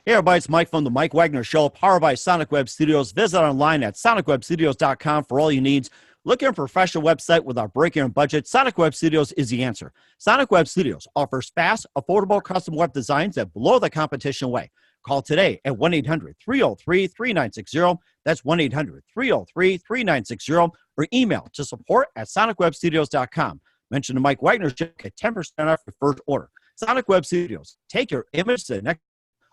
Hey everybody, it's Mike from the Mike Wagner Show, powered by Sonic Web Studios. Visit online at sonicwebstudios.com for all your needs. Looking for a professional website without breaking your budget? Sonic Web Studios is the answer. Sonic Web Studios offers fast, affordable custom web designs that blow the competition away. Call today at 1-800-303-3960. That's 1-800-303-3960. Or email to support@sonicwebstudios.com. Mention the Mike Wagner Show, get 10% off your first order. Sonic Web Studios. Take your image to the next.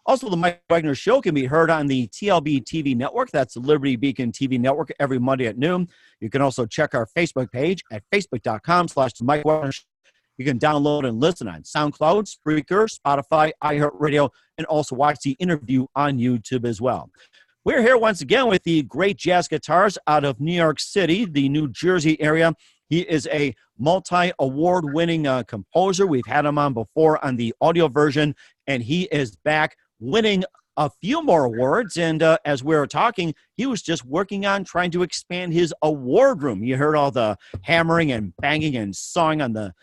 Also, the Mike Wagner Show can be heard on the TLB TV network. That's the Liberty Beacon TV network every Monday at noon. You can also check our Facebook page at facebook.com/the Mike Wagner Show. You can download and listen on SoundCloud, Spreaker, Spotify, iHeartRadio, and also watch the interview on YouTube as well. We're here once again with the great jazz guitarist out of New York City, the New Jersey area. He is a multi-award-winning composer. We've had him on before on the audio version, and he is back winning a few more awards. And as we were talking, he was just working on trying to expand his award room. You heard all the hammering and banging and sawing on the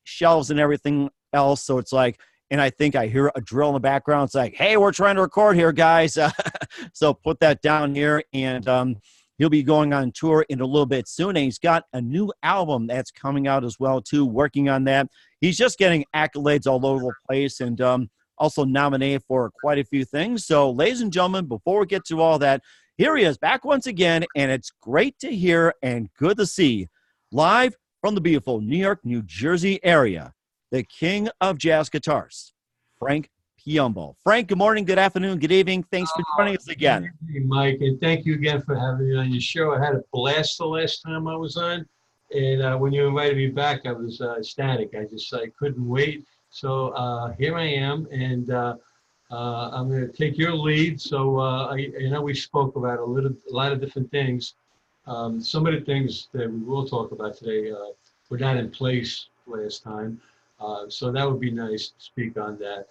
shelves and everything else. So it's like, and I think I hear a drill in the background. It's like, hey, we're trying to record here, guys. So put that down here. And he'll be going on tour in a little bit soon. And he's got a new album that's coming out as well, too, working on that. He's just getting accolades all over the place. And also nominated for quite a few things. So, ladies and gentlemen, before we get to all that, here he is back once again, and it's great to hear and good to see, live from the beautiful New York, New Jersey area, the king of jazz guitars, Frank Piombo. Frank, good morning, good afternoon, good evening. Thanks for joining us again. Thank you, Mike, and thank you again for having me on your show. I had a blast the last time I was on, and when you invited me back, I was ecstatic. I couldn't wait. So here I am, and I'm going to take your lead. So I know we spoke about a lot of different things. Some of the things that we will talk about today were not in place last time, so that would be nice to speak on that.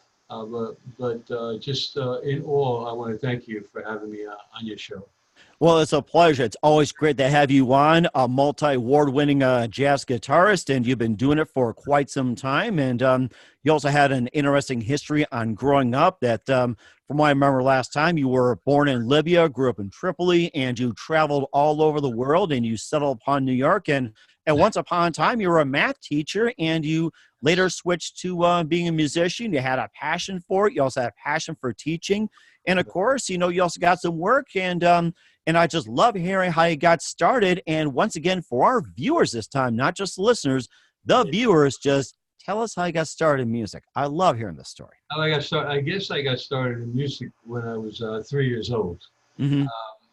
But just in all, I want to thank you for having me on your show. Well, it's a pleasure. It's always great to have you on, a multi-award-winning jazz guitarist, and you've been doing it for quite some time. And you also had an interesting history on growing up that, from what I remember last time, you were born in Libya, grew up in Tripoli, and you traveled all over the world, and you settled upon New York. And once upon a time, you were a math teacher, and you later switched to being a musician. You had a passion for it. You also had a passion for teaching. And, of course, you also got some work, and I just love hearing how you got started. And once again, for our viewers this time, not just listeners, the viewers, just tell us how you got started in music. I love hearing this story. I guess I got started in music when I was 3 years old. Mm-hmm.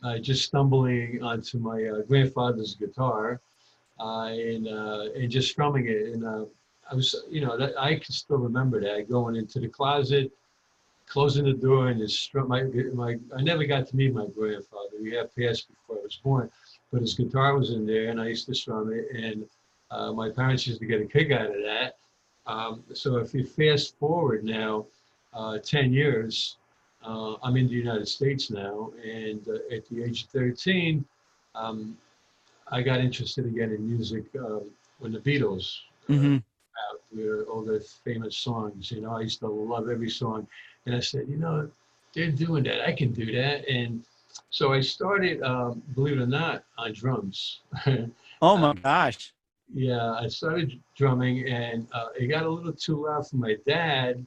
I just stumbling onto my grandfather's guitar and just strumming it. And I was, I can still remember that, going into the closet, closing the door, and just strum I never got to meet my grandfather. We had passed before I was born, but his guitar was in there, and I used to strum it, and my parents used to get a kick out of that. So if you fast forward now 10 years, I'm in the United States now, and at the age of 13, I got interested again in music when the Beatles out with all their famous songs. I used to love every song. And I said, they're doing that. I can do that. And so I started, believe it or not, on drums. Oh, my gosh. Yeah, I started drumming, and it got a little too loud for my dad.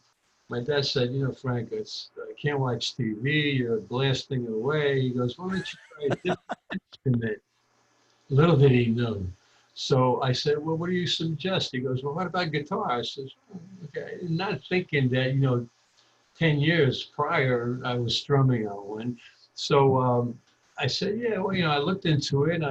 My dad said, Frank, I can't watch TV. You're blasting it away. He goes, why don't you try a different instrument? Little did he know. So I said, well, what do you suggest? He goes, well, what about guitar? I said, okay. Not thinking that, 10 years prior, I was strumming on one. So I said, yeah, well, I looked into it.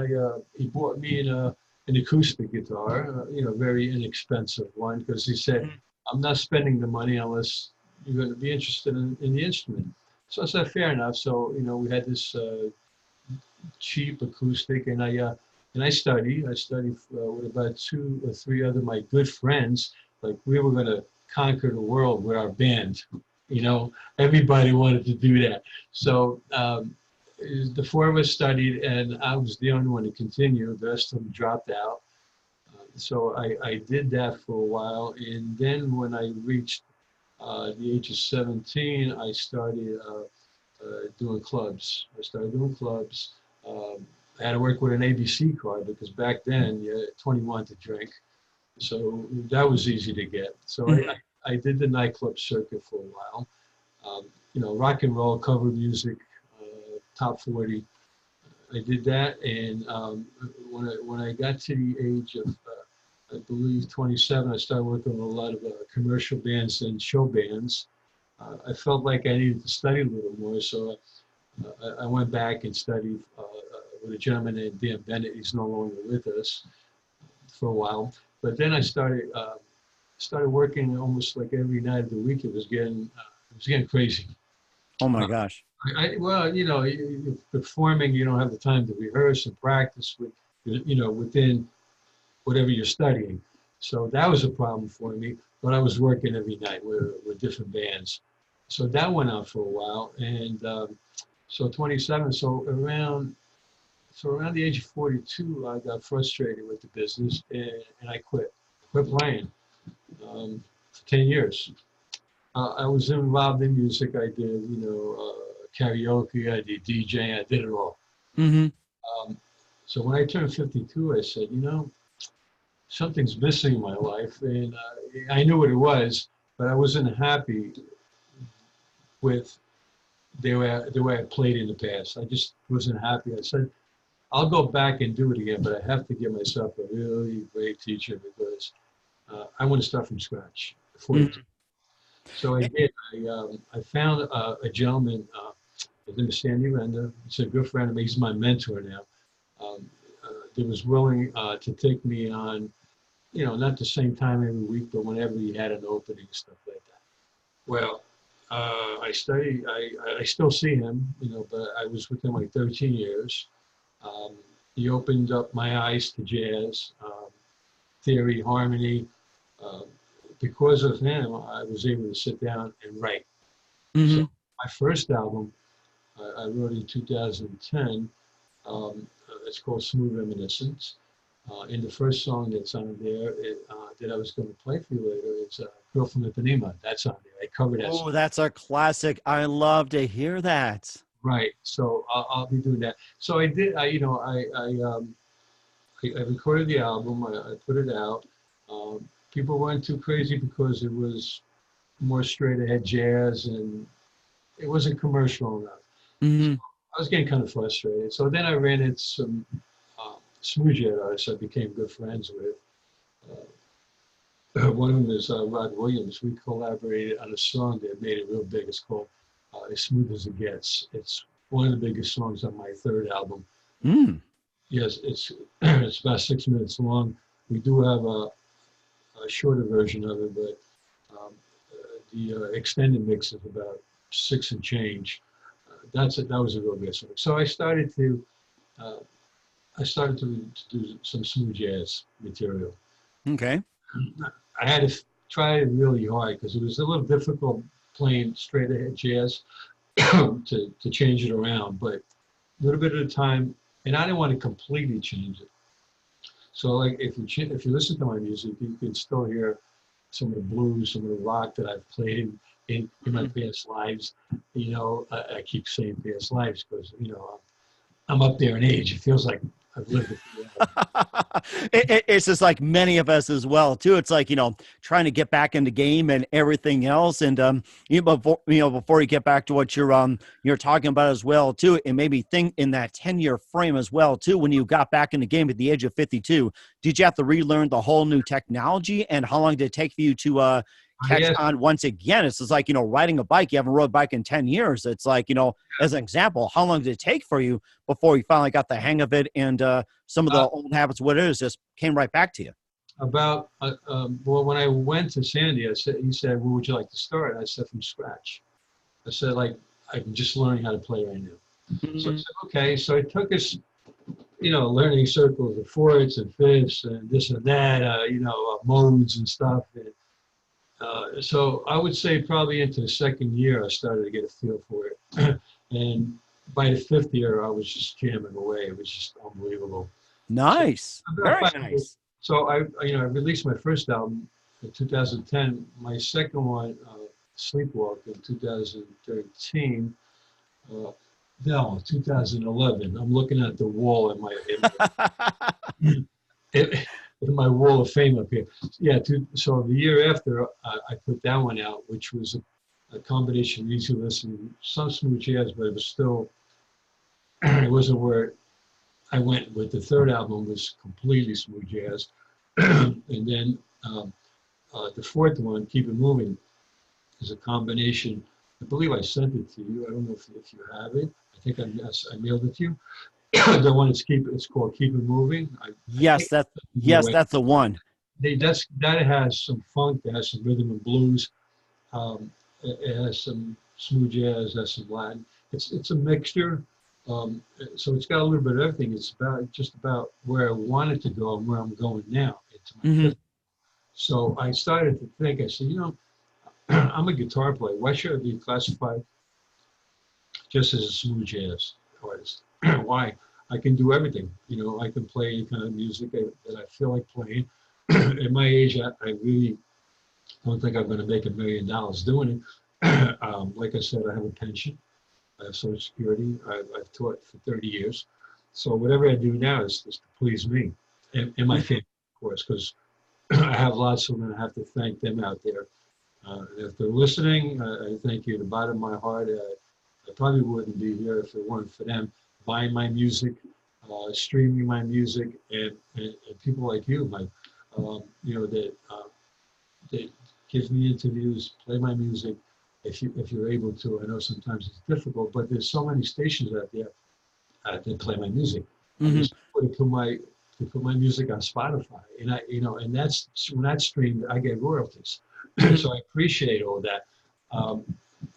He bought me an acoustic guitar, very inexpensive one, because he said, I'm not spending the money unless you're going to be interested in the instrument. So I said, fair enough. So, we had this cheap acoustic, and I studied. I studied with about 2 or 3 other my good friends. Like, we were going to conquer the world with our band. Everybody wanted to do that. So the 4 of us studied, and I was the only one to continue. The rest of them dropped out. So I did that for a while. And then when I reached At the age of 17, I started doing clubs. I had to work with an ABC card because back then you had 21 to drink. So that was easy to get. So I did the nightclub circuit for a while. Rock and roll, cover music, top 40. I did that, and when I got to the age of, I believe 27, I started working with a lot of commercial bands and show bands. I felt like I needed to study a little more, so I went back and studied with a gentleman named Dan Bennett. He's no longer with us for a while, but then I started working almost like every night of the week. It was getting crazy. Oh my gosh. Well, you're performing, you don't have the time to rehearse and practice within whatever you're studying. So that was a problem for me, but I was working every night with different bands. So that went on for a while. And so 27, so around the age of 42, I got frustrated with the business and I quit playing for 10 years. I was involved in music. I did, karaoke, I did DJing, I did it all. So when I turned 52, I said, something's missing in my life. And I knew what it was, but I wasn't happy with the way I played in the past. I just wasn't happy. I said, I'll go back and do it again, but I have to give myself a really great teacher because I want to start from scratch. So I did. I found a gentleman, his name is Sandy Renda. He's a good friend of me. He's my mentor now. That was willing to take me on, not the same time every week, but whenever he had an opening, stuff like that. Well, I studied. I still see him, but I was with him like 13 years. He opened up my eyes to jazz, theory, harmony. Because of him, I was able to sit down and write. So my first album, I wrote in 2010. It's called Smooth Reminiscence. And the first song that's on there that I was going to play for you later is Girl from Ipanema. That's on there. I covered that. Oh, that's a classic. I love to hear that. Right. So I'll be doing that. So I did. I recorded the album. I put it out. People weren't too crazy because it was more straight ahead jazz and it wasn't commercial enough. So I was getting kind of frustrated. So then I ran into some smooth jazz artists I became good friends with. One of them is Rod Williams. We collaborated on a song that made it real big. It's called As Smooth as It Gets. It's one of the biggest songs on my third album. Yes, it's about 6 minutes long. We do have a shorter version of it, but the extended mix is about 6 and change. That was a real good song. So I started to do some smooth jazz material. Okay. I had to try it really hard because it was a little difficult playing straight ahead jazz to change it around, but a little bit at a time, and I didn't want to completely change it. So like if you listen to my music, you can still hear some of the blues, some of the rock that I've played in my past lives. I keep saying past lives because I'm up there in age. It feels like I've lived it. It's just like many of us as well too. It's like trying to get back in the game and everything else, and before you get back to what you're talking about as well too, it made me think in that 10-year frame as well too. When you got back in the game at the age of 52, did you have to relearn the whole new technology, and how long did it take for you to catch on once again? It's just like riding a bike. You haven't rode a bike in 10 years. It's like as an example, how long did it take for you before you finally got the hang of it, and some of the old habits, what it is, just came right back to you? About well, when I went to Sandy, he said, "Where would you like to start?" I said, "From scratch." I said, "Like I'm just learning how to play right now." So I said, "Okay." So it took us, learning circles of fourths and fifths and this and that, modes and stuff. And, so I would say probably into the second year, I started to get a feel for it. And by the fifth year, I was just jamming away. It was just unbelievable. Nice. So, very nice. So I released my first album in 2010. My second one, Sleepwalk in 2013. No, 2011. I'm looking at the wall in my wall of fame up here. Yeah, so the year after, I put that one out, which was a combination of easy listening, some smooth jazz, but it was still, it wasn't where I went with the third album, was completely smooth jazz. And then the fourth one, Keep It Moving, is a combination. I believe I sent it to you. I don't know if you have it. I think I mailed it to you. The one it's called Keep It Moving. Yes, that's the one. That has some funk, that has some rhythm and blues. It has some smooth jazz, has some Latin. It's a mixture. So it's got a little bit of everything. It's just about where I wanted to go and where I'm going now. So I started to think, I said, I'm a guitar player. Why should I be classified just as a smooth jazz artist? Why? I can do everything. I can play any kind of music that I feel like playing. At my age, I really don't think I'm going to make $1 million doing it. Like I said, I have a pension. I have Social Security. I've taught for 30 years. So whatever I do now is to please me and my family, of course, because I have lots of them, and I have to thank them out there. If they're listening, I thank you. At the bottom of my heart, I probably wouldn't be here if it weren't for them buying my music, streaming my music, and people like you, Mike, that give me interviews, play my music. If you're able to, I know sometimes it's difficult, but there's so many stations out there that play my music. To put my music on Spotify, and that's when that's streamed, I get royalties. So I appreciate all that.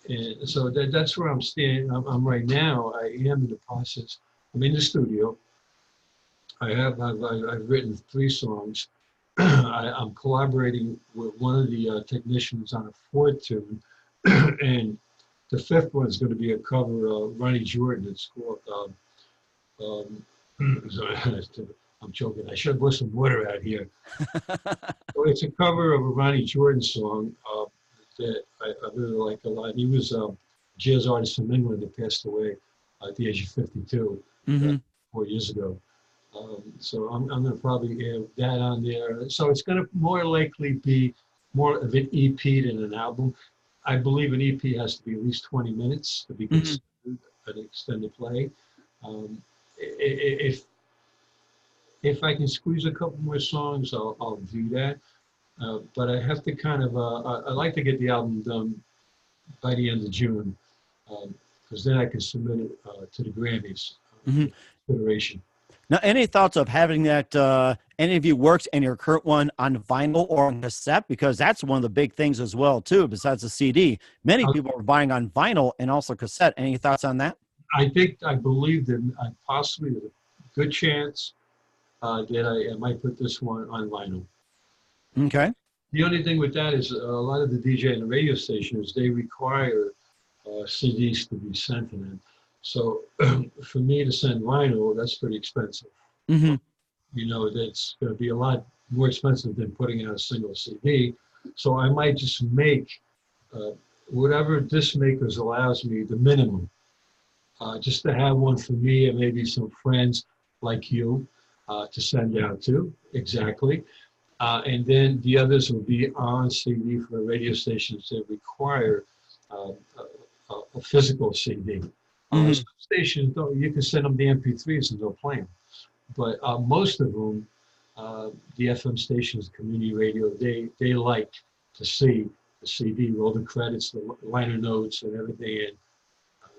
And so that's where I'm standing. I'm right now. I am in the process. I'm in the studio. I've written 3 songs. I'm collaborating with one of the technicians on a 4th tune, and the 5th one is going to be a cover of Ronnie Jordan. It's called. I'm joking. I should have some water out here. So it's a cover of a Ronnie Jordan song that I really like a lot. He was a jazz artist from England that passed away at the age of 52 4 years ago. So I'm going to probably add that on there. So it's going to more likely be more of an EP than an album. I believe an EP has to be at least 20 minutes to be considered an extended play. If I can squeeze a couple more songs, I'll do that. But I have to kind of, I like to get the album done by the end of June, because then I can submit it to the Grammys consideration. Now, any thoughts of having that, any of you works and your current one on vinyl or on cassette? Because that's one of the big things as well, too, besides the CD. Many people are buying on vinyl and also cassette. Any thoughts on that? I believe that possibly there's a good chance that I might put this one on vinyl. Okay. The only thing with that is a lot of the DJ and the radio stations, they require CDs to be sent to them. So for me to send vinyl, that's pretty expensive. That's going to be a lot more expensive than putting out a single CD. So I might just make whatever disc makers allows me, the minimum, just to have one for me and maybe some friends like you to send out to. Exactly. And then the others will be on CD for the radio stations that require a physical CD. Some stations, you can send them the MP3s and they'll play them. But most of them, the FM stations, community radio, they like to see the CD with all the credits, the liner notes and everything, and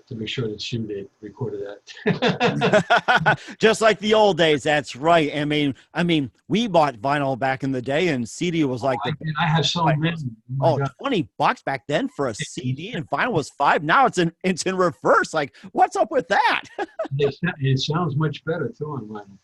to make sure that you did recorded that. Just like the old days, that's right. I mean, we bought vinyl back in the day, and CD was like I have so many. $20 back then for a CD, and vinyl was $5. Now it's in reverse. Like, what's up with that? It sounds much better too on vinyl.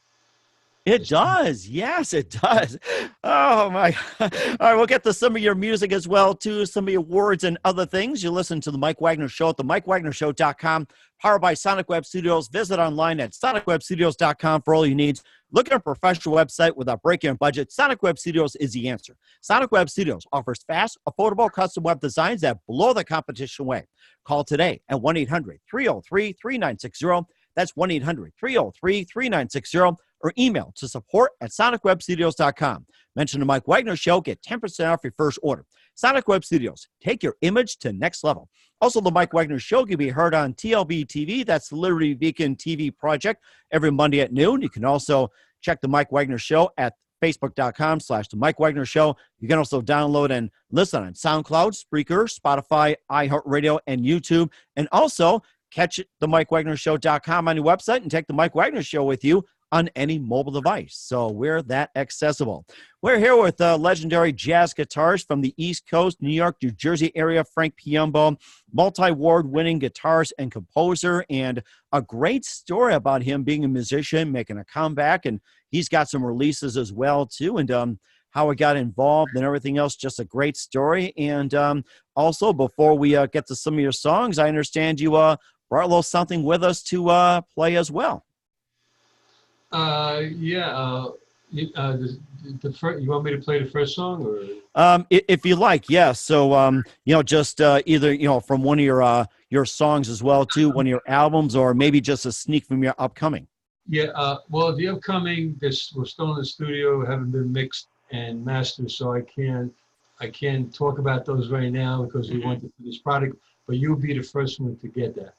It does. Yes, it does. Oh, my. All right, we'll get to some of your music as well, too, some of your words and other things. You listen to The Mike Wagner Show at themikewagnershow.com, powered by Sonic Web Studios. Visit online at sonicwebstudios.com for all your needs. Looking at a professional website without breaking a budget, Sonic Web Studios is the answer. Sonic Web Studios offers fast, affordable custom web designs that blow the competition away. Call today at 1-800-303-3960. That's 1-800-303-3960. Or email to support@sonicwebstudios.com. Mention the Mike Wagner Show. Get 10% off your first order. Sonic Web Studios. Take your image to next level. Also, the Mike Wagner Show can be heard on TLB TV. That's the Liberty Beacon TV project every Monday at noon. You can also check the Mike Wagner Show at facebook.com/the Mike Wagner Show. You can also download and listen on SoundCloud, Spreaker, Spotify, iHeartRadio, and YouTube. And also catch the MikeWagnerShow.com on your website and take the Mike Wagner Show with you on any mobile device. So we're that accessible. We're here with a legendary jazz guitarist from the East Coast, New York, New Jersey area, Frank Piombo, multi-award winning guitarist and composer, and a great story about him being a musician, making a comeback, and he's got some releases as well, too, and how he got involved and everything else. Just a great story. And also, before we get to some of your songs, I understand you brought a little something with us to play as well. You want me to play the first song, or? If you like, yes. So, just either, from one of your songs as well, too, one of your albums, or maybe just a sneak from your upcoming. Yeah, well, the upcoming, we're still in the studio, haven't been mixed and mastered, so I can't talk about those right now because we want to finish product, but you'll be the first one to get that.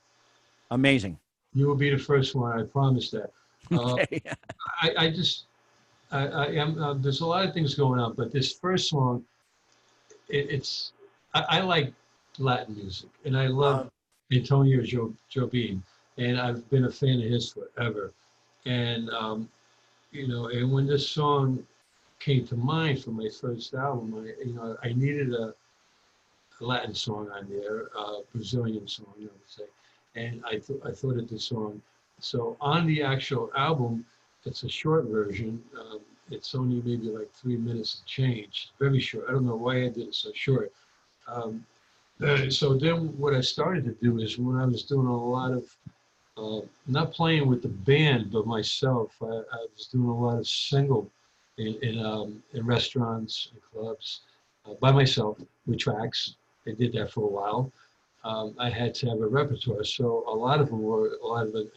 Amazing. You will be the first one, I promise that. Okay. There's a lot of things going on, but this first song, I like Latin music, and I love Antonio Jobim, and I've been a fan of his forever. And, and when this song came to mind for my first album, I needed a Latin song on there, a Brazilian song, I would say. And I thought of this song. So on the actual album, it's a short version. It's only maybe like 3 minutes and change. Very short. I don't know why I did it so short. So then what I started to do is when I was doing a lot of, not playing with the band, but myself, I was doing a lot of single in restaurants and clubs by myself with tracks. I did that for a while. I had to have a repertoire. So a lot of it,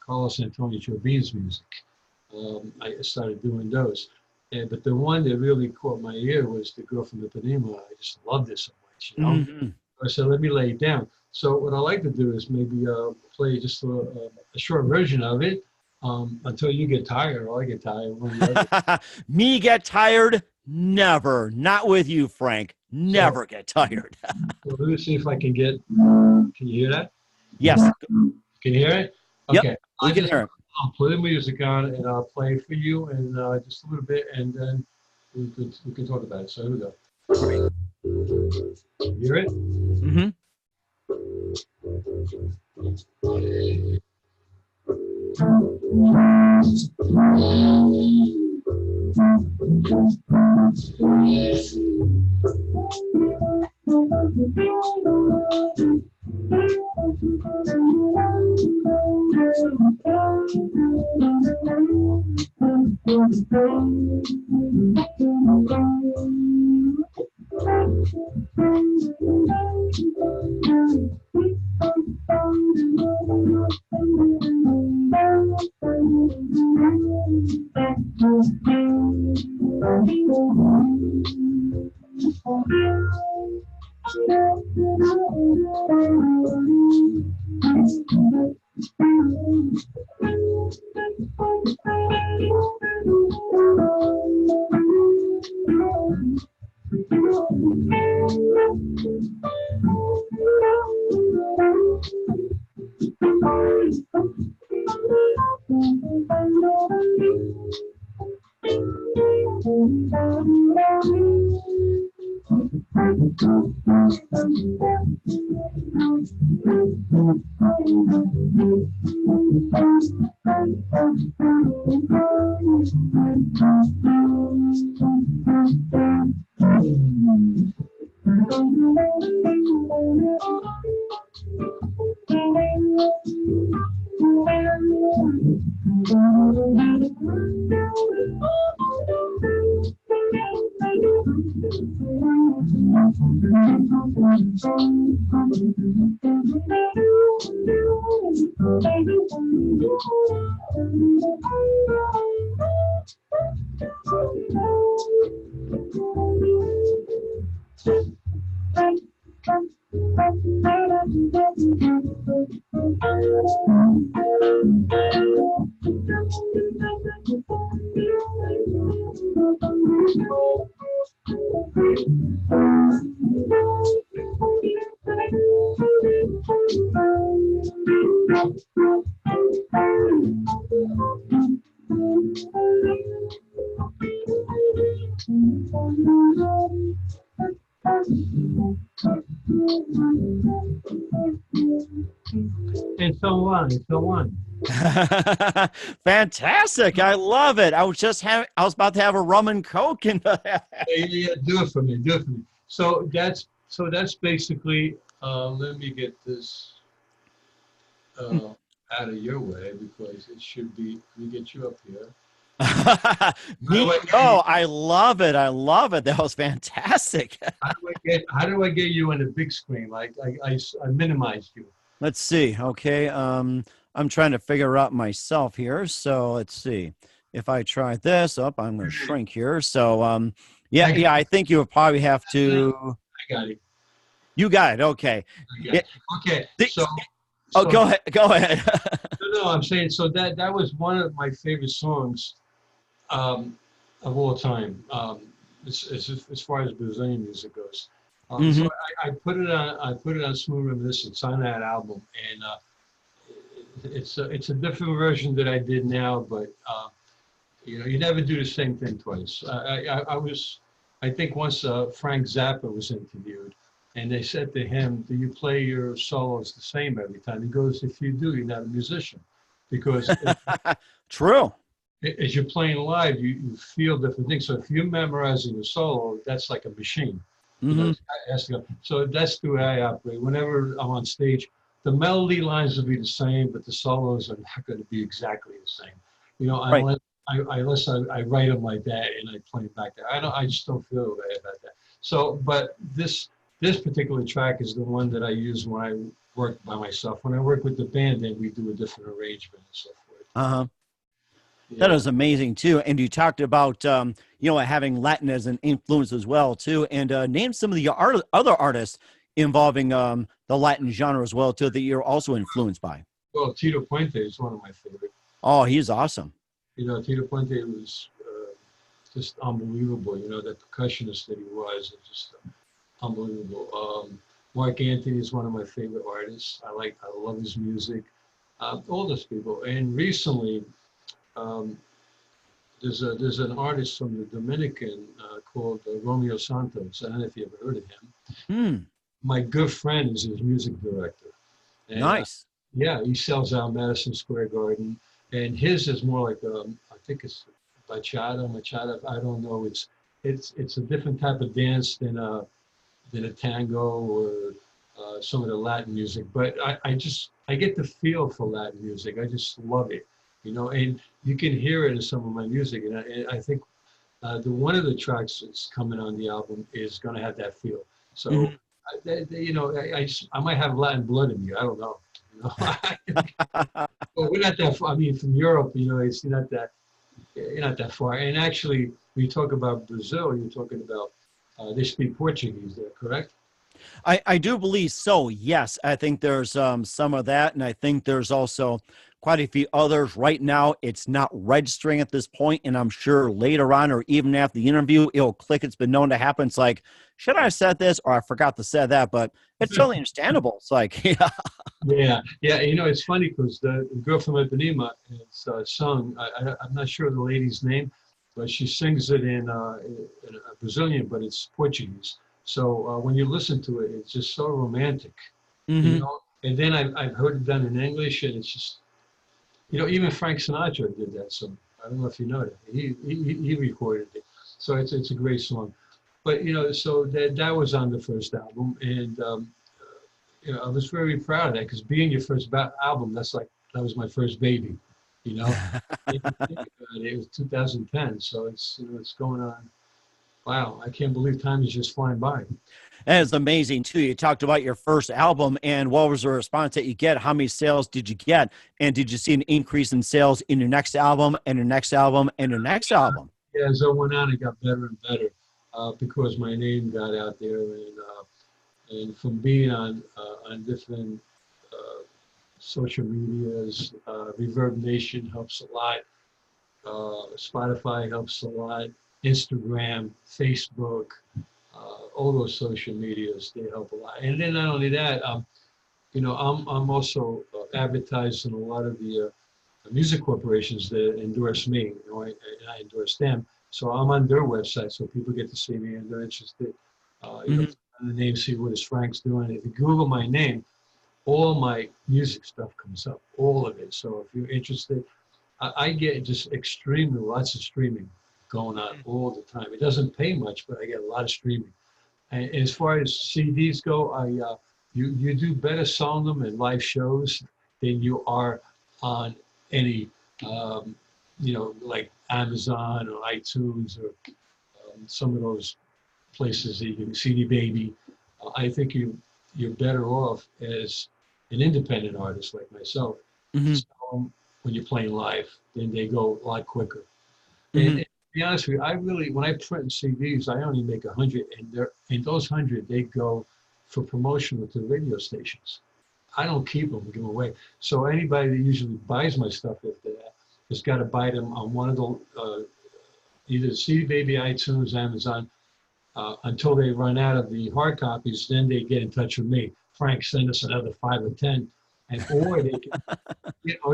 Carlos Antonio Jobim's music. I started doing those. But the one that really caught my ear was The Girl from Ipanema. I just loved it so much, Mm-hmm. I said, let me lay it down. So what I like to do is maybe play just a short version of it until you get tired or I get tired. Me get tired? Never. Not with you, Frank. Never get tired. Well, let me see if I can get, can you hear that? Yes. Can you hear it? Okay. Yep, I can hear it. I'll put the music on and I'll play for you and just a little bit, and then we can talk about it. So here we go. Great. You hear it? Mm-hmm. And so on, and so on. Fantastic! I love it. I was about to have a rum and coke, and Yeah, do it for me, do it for me. So that's basically. Let me get this out of your way because it should be. Let me get you up here. I love it. I love it. That was fantastic. How do I get you on the big screen? Like I minimized you. Let's see. Okay. I'm trying to figure out myself here. So let's see. If I try this up, I'm going to shrink here. So yeah, I think you would probably have to. I got it. You got it. Okay. Okay. Go ahead. Go ahead. No, I'm saying so that was one of my favorite songs of all time. As far as Brazilian music goes. So I put it on Smooth Reminiscence on that album, and it's a different version that I did now, but you never do the same thing twice. I think once Frank Zappa was interviewed, and they said to him, "Do you play your solos the same every time?" He goes, "If you do, you're not a musician," because true. As you're playing live, you feel different things. So if you're memorizing a solo, that's like a machine. It has to go. So that's the way I operate. Whenever I'm on stage, the melody lines will be the same, but the solos are not going to be exactly the same. Unless I write them like that and I play them back there. I just don't feel right about that. So, but this particular track is the one that I use when I work by myself. When I work with the band, then we do a different arrangement and so forth. That was amazing too. And you talked about having Latin as an influence as well too. And name some of the other artists involving the Latin genre as well too that you're also influenced by. Well, Tito Puente is one of my favorite. Oh, he's awesome. Tito Puente was just unbelievable. The percussionist that he was, just unbelievable. Mark Anthony is one of my favorite artists. I love his music. All those people. And recently, there's an artist from the Dominican called Romeo Santos. I don't know if you ever heard of him. My good friend is his music director. And, nice. He sells out Madison Square Garden, and his is more like I think it's bachata. I don't know. It's a different type of dance than a tango or some of the Latin music. But I get the feel for Latin music. I just love it. And you can hear it in some of my music, and I think one of the tracks that's coming on the album is going to have that feel. So, I might have Latin blood in me. I don't know. Well, we're not that far. I mean, from Europe, it's not that far. And actually, when you talk about Brazil, you're talking about they speak Portuguese there, correct? I do believe so. Yes, I think there's some of that, and I think there's also quite a few others. Right now, it's not registering at this point, and I'm sure later on or even after the interview, it'll click. It's been known to happen. It's like, should I have said this or I forgot to say that? But it's totally understandable. It's like, yeah. It's funny because the girl from Ipanema has sung. I'm not sure the lady's name, but she sings it in a Brazilian, but it's Portuguese. So when you listen to it, it's just so romantic, And then I've heard it done in English, and it's just, even Frank Sinatra did that song. I don't know if you know that. He recorded it, so it's a great song. But so that was on the first album, and I was very proud of that because being your first album, that was my first baby. It was 2010, so it's going on Wow, I can't believe time is just flying by. And it's amazing too. You talked about your first album, and what was the response that you get? How many sales did you get? And did you see an increase in sales in your next album and your next album and your next album? Yeah, as I went on, it got better and better because my name got out there, and from being on different social medias, Reverb Nation helps a lot. Spotify helps a lot. Instagram, Facebook, all those social medias, they help a lot. And then not only that, I'm also advertised in a lot of the music corporations that endorse me, and I endorse them. So I'm on their website, so people get to see me and they're interested. The name, see what is Frank's doing. If you Google my name, all my music stuff comes up, all of it. So if you're interested, I get just extremely lots of streaming going on all the time. It doesn't pay much, but I get a lot of streaming. And as far as CDs go, you do better selling them at live shows than you are on any, like Amazon or iTunes or some of those places that you can CD Baby. I think you're better off as an independent artist like myself. So when you're playing live, then they go a lot quicker. And to be honest with you, when I print CDs, I only make 100, and those 100 they go for promotional to radio stations. I don't keep them, give them away. So anybody that usually buys my stuff after that has got to buy them on one of the either CD Baby, iTunes, Amazon, until they run out of the hard copies. Then they get in touch with me. Frank, send us another 5 or 10, or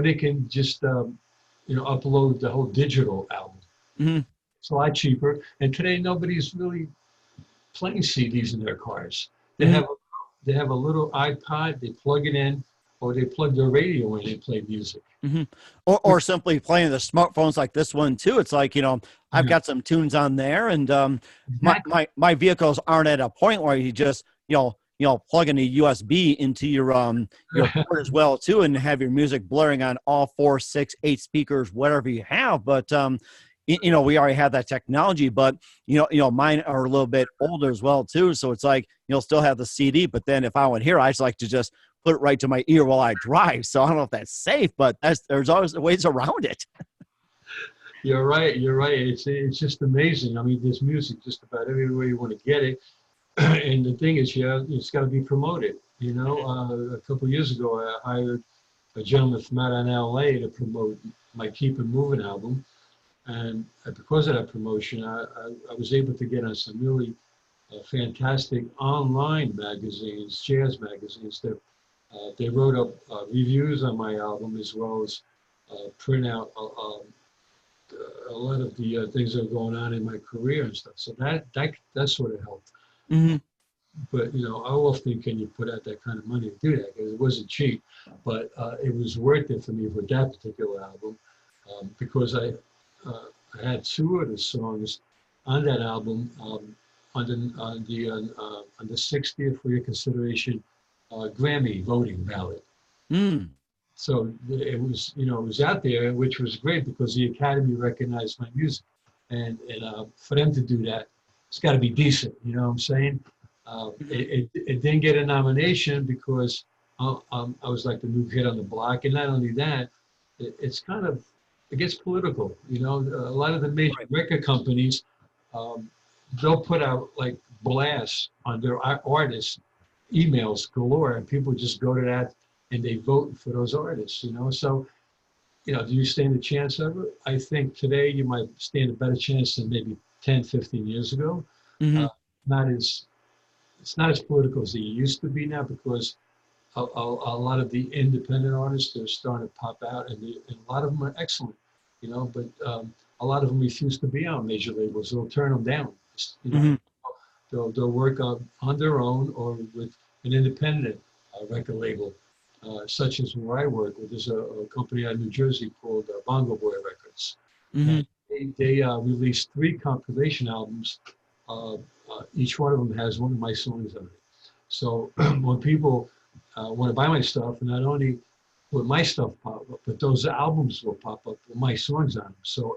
they can just upload the whole digital album. It's a lot cheaper. And today nobody's really playing CDs in their cars. They have a little iPod. They plug it in, or they plug their radio in and play music. Or simply playing the smartphones like this one too. It's like, I've got some tunes on there, and my vehicles aren't at a point where you just plug in a USB into your port as well too, and have your music blaring on all 4, 6, 8 speakers, whatever you have. But we already have that technology, but mine are a little bit older as well too. So it's like, still have the CD, but then if I want to hear, I just like to just put it right to my ear while I drive. So I don't know if that's safe, but there's always ways around it. You're right. It's just amazing. I mean, there's music just about everywhere you want to get it. And the thing is, it's got to be promoted. A couple of years ago, I hired a gentleman from out in LA to promote my Keep It Moving album. And because of that promotion, I was able to get on some really fantastic online magazines, jazz magazines, that they wrote up reviews on my album, as well as print out a lot of the things that are going on in my career and stuff. So that sort of helped. But how often can you put out that kind of money to do that? Because it wasn't cheap, but it was worth it for me for that particular album, because I had 2 of the songs on that album on the 60th for your consideration Grammy voting ballot. So it was out there, which was great because the Academy recognized my music, and for them to do that, it's got to be decent. You know what I'm saying? It didn't get a nomination because I was like the new kid on the block, and not only that, it gets political. A lot of the major record companies, they'll put out like blasts on their artists, emails galore, and people just go to that and they vote for those artists. So do you stand a chance of it? I think today you might stand a better chance than maybe 10, 15 years ago. It's not as political as it used to be now, because a lot of the independent artists are starting to pop out, and a lot of them are excellent, but a lot of them refuse to be on major labels. They'll turn them down. They'll work on their own or with an independent record label, such as where I work with. There's a company out of New Jersey called Bongo Boy Records. And they released 3 compilation albums. Each one of them has one of my songs on it. So when people want to buy my stuff, not only will my stuff pop up, but those albums will pop up with my songs on them. So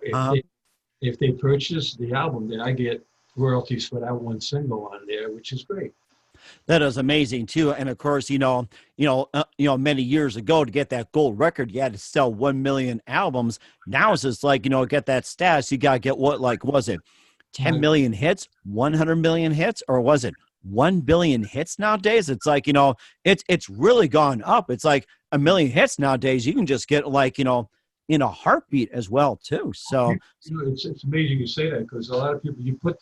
if they purchase the album, then I get royalties for that one single on there, which is great. That is amazing too. And of course, many years ago to get that gold record, you had to sell 1 million albums. Now it's just like, get that status. You got to get was it 10 million hits, 100 million hits, or was it 1 billion hits nowadays? It's like, it's really gone up. It's like 1 million hits nowadays. You can just get like, in a heartbeat as well too. So it's amazing you say that, because a lot of people, you put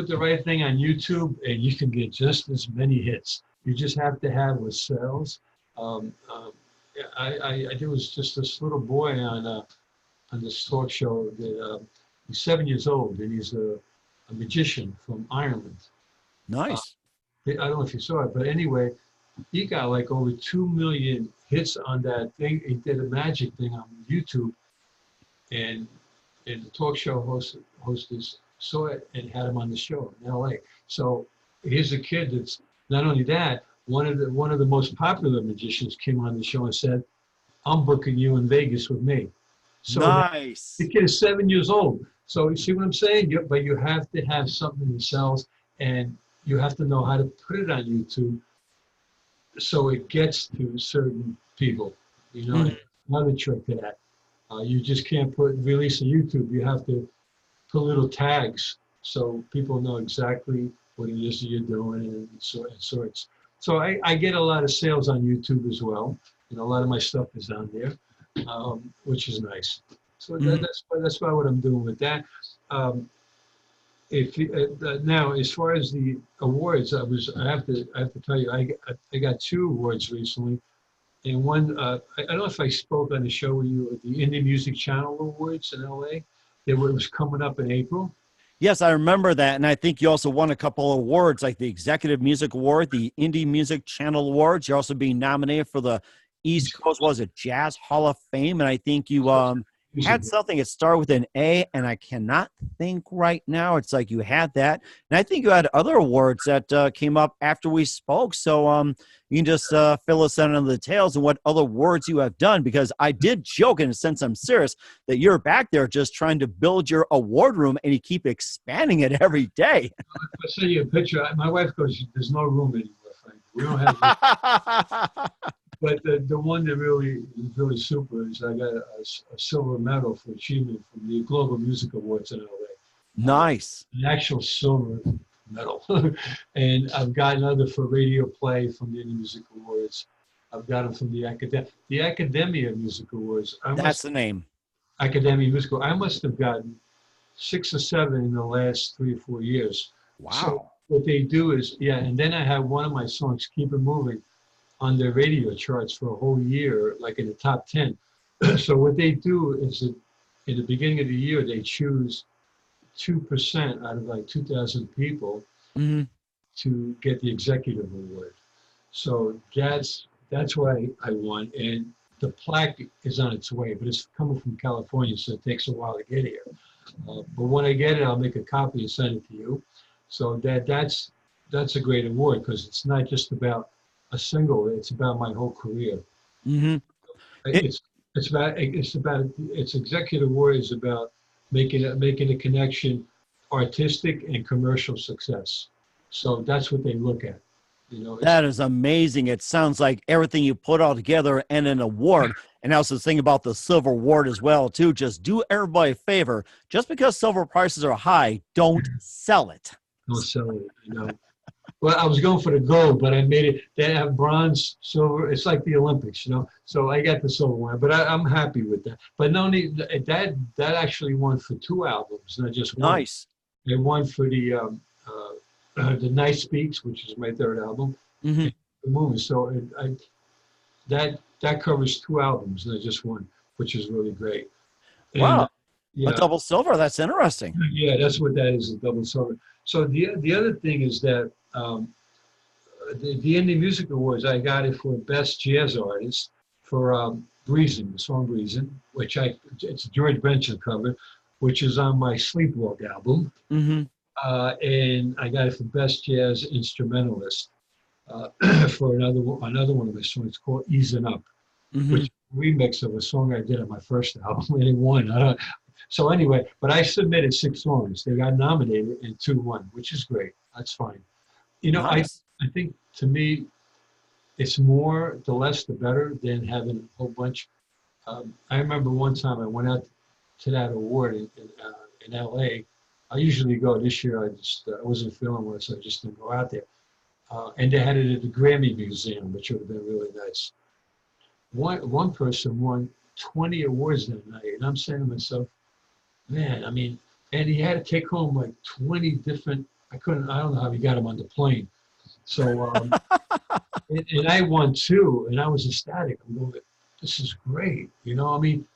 the right thing on YouTube and you can get just as many hits. You just have to have what sells. There was just this little boy on this talk show that he's 7 years old, and he's a magician from Ireland. Nice. I don't know if you saw it, but anyway, he got like over 2 million hits on that thing. He did a magic thing on YouTube, and the talk show hostess saw it and had him on the show in LA. So here's a kid that's not only that, one of the most popular magicians came on the show and said, "I'm booking you in Vegas with me." So nice. The kid is 7 years old. So you see what I'm saying? But you have to have something that sells, and you have to know how to put it on YouTube so it gets to certain people. Another trick to that. You just can't release on YouTube. You have to put little tags so people know exactly what it is that you're doing, and sorts. So I get a lot of sales on YouTube as well. A lot of my stuff is on there, which is nice. So that's why what I'm doing with that. Now, as far as the awards, I have to tell you, I got 2 awards recently, and one I don't know if I spoke on the show with you at the Indie Music Channel Awards in LA. It was coming up in April. Yes, I remember that, and I think you also won a couple of awards, like the Executive Music Award, the Indie Music Channel Awards. You're also being nominated for the East Coast, Jazz Hall of Fame, and I think you had something that started with an A, and I cannot think right now. It's like you had that, and I think you had other awards that came up after we spoke. So you can just fill us in on the details and what other awards you have done, because I did joke, in a sense I'm serious, that you're back there just trying to build your award room, and you keep expanding it every day. I'll send you a picture. My wife goes, "There's no room anymore, Frank. We don't have." But the one that really is really super is I got a silver medal for achievement from the Global Music Awards in LA. Nice. An actual silver medal. And I've got another for radio play from the Indie Music Awards. I've got them from the Academia Music Awards. That's the name. Academia Music Awards. I must have gotten 6 or 7 in the last 3 or 4 years. Wow. So what they do is, and then I have one of my songs, Keep It Moving, on their radio charts for a whole year, like in the top 10. So what they do is that in the beginning of the year, they choose 2% out of like 2,000 people to get the executive award. So that's why I won. And the plaque is on its way, but it's coming from California, so it takes a while to get here. But when I get it, I'll make a copy and send it to you. So that's a great award, because it's not just about a single, it's about my whole career. Its executive award is about making a connection, artistic and commercial success. So that's what they look at. That is amazing. It sounds like everything you put all together and an award. And also the thing about the silver award as well, too. Just do everybody a favor. Just because silver prices are high, don't sell it. Don't sell it. Well, I was going for the gold, but I made it. They have bronze, silver. It's like the Olympics, So I got the silver one, but I'm happy with that. But no need that actually won for 2 albums, not just one. Nice. They won for the Night Speaks, which is my 3rd album. The movie. So that covers 2 albums, not just one, which is really great. Wow. A double silver. That's interesting. Yeah, that's what that is, a double silver. So the other thing is that the Indie Music Awards, I got it for Best Jazz Artist for Breezin', the song Breezin', which it's a George Benson cover, which is on my Sleepwalk album. And I got it for Best Jazz Instrumentalist for another one of my songs called Easin' Up, which is a remix of a song I did on my first album, and it won. So anyway, but I submitted 6 songs. They got nominated and 2 won, which is great. That's fine. You know, Nice. I think to me, it's more, the less the better than having a whole bunch. I remember one time I went out to that award in LA. I usually go. This year I wasn't feeling well, so I just didn't go out there. And they had it at the Grammy Museum, which would have been really nice. One person won 20 awards that night, and I'm saying to myself, man, I mean, and he had to take home like 20 different. I don't know how he got him on the plane. So, and I won 2, and I was ecstatic. I'm going, this is great. You know, I mean,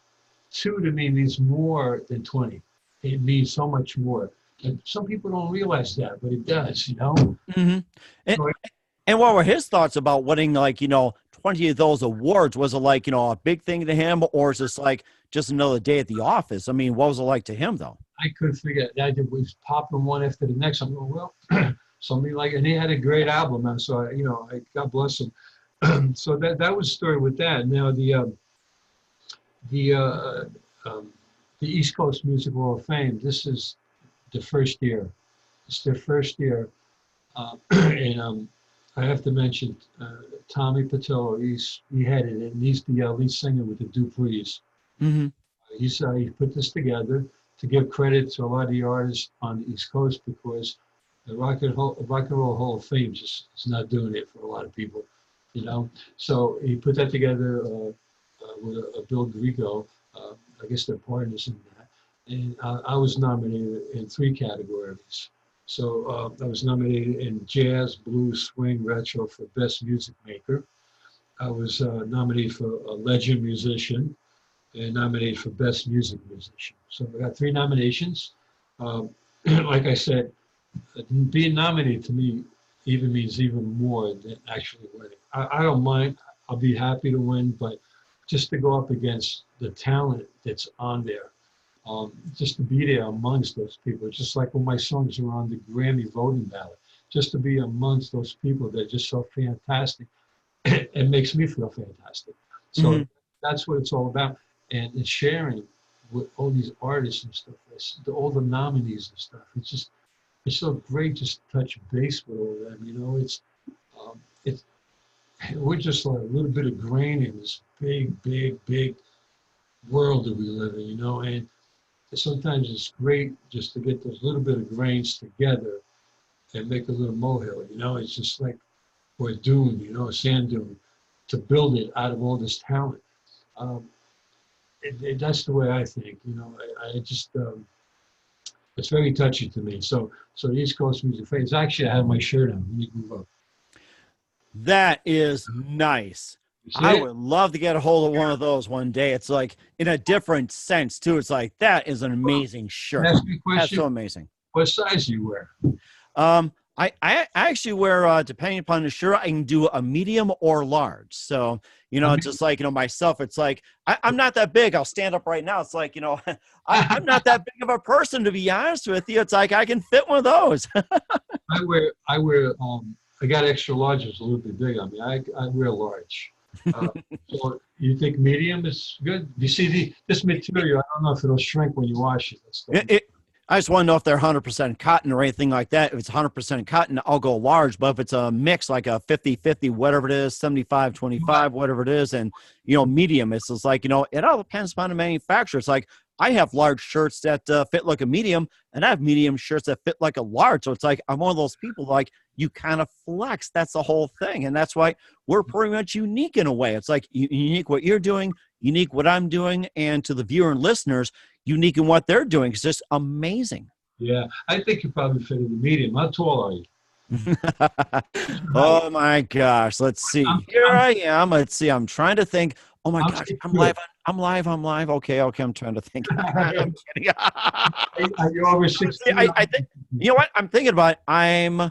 2 to me means more than 20. It means so much more. And some people don't realize that, but it does, you know? Mm-hmm. So, And what were his thoughts about winning, like, 20 of those awards? Was it like, a big thing to him, or is this like just another day at the office? I mean, what was it like to him, though? I couldn't figure it out. He was popping one after the next. I'm going, well, somebody like, and he had a great album, man. So, God bless him. So that was the story with that. Now, the East Coast Music Hall of Fame, this is the first year. It's their first year. And I have to mention Tommy Patillo. He headed it, and he's the lead singer with the Duprees. Mm-hmm. He put this together to give credit to a lot of the artists on the East Coast, because the Rock and Roll Hall of Fame just is not doing it for a lot of people, you know. So he put that together with Bill Grieco. I guess they're partners in that. And I was nominated in 3 categories. So I was nominated in jazz, blues, swing, retro for Best Music Maker. I was nominated for a legend musician and nominated for Best Music Musician. So I got 3 nominations. Like I said, being nominated to me even means even more than actually winning. I don't mind. I'll be happy to win, but just to go up against the talent that's on there, just to be there amongst those people, just like when my songs are on the Grammy voting ballot, just to be amongst those people that are just so fantastic, it makes me feel fantastic. So that's what it's all about. And it's sharing with all these artists and stuff, all the nominees and stuff. It's so great just to touch base with all of them. You know, we're just like a little bit of grain in this big world that we live in, you know. And sometimes it's great just to get those little bit of grains together and make a little molehill, you know. It's just like, or a dune, you know, a sand dune, to build it out of all this talent. That's the way I think, you know. I just, it's very touchy to me. So the East Coast Music Fest, actually, I have my shirt on. Let me move up. That is nice. I would love to get a hold of one of those one day. It's like in a different sense too. It's like, that is an amazing shirt. That's so amazing. What size do you wear? I actually wear, depending upon the shirt, I can do a medium or large. So, it's just like, myself, it's like, I'm not that big. I'll stand up right now. It's like, I'm not that big of a person, to be honest with you. It's like, I can fit one of those. I got extra large. It's a little bit big on me. I wear large. So you think medium is good? You see this material, I don't know if it'll shrink when you wash it. I just want to know if they're 100% cotton or anything like that. If it's 100% cotton, I'll go large. But if it's a mix, like a 50-50, whatever it is, 75-25, whatever it is, and, medium, it's just like, it all depends upon the manufacturer. It's like, I have large shirts that fit like a medium, and I have medium shirts that fit like a large. So it's like, I'm one of those people, like, you kind of flex. That's the whole thing. And that's why we're pretty much unique in a way. It's like unique what you're doing, unique what I'm doing, and to the viewer and listeners, unique in what they're doing. It's just amazing. Yeah, I think you probably fit in the medium. How tall are you? Oh my gosh. Let's see. Here I am. Let's see. I'm trying to think. Oh my gosh. I'm live. Okay. I'm trying to think. I'm kidding. Are you over 60? I think, you know what? I'm thinking about it. I'm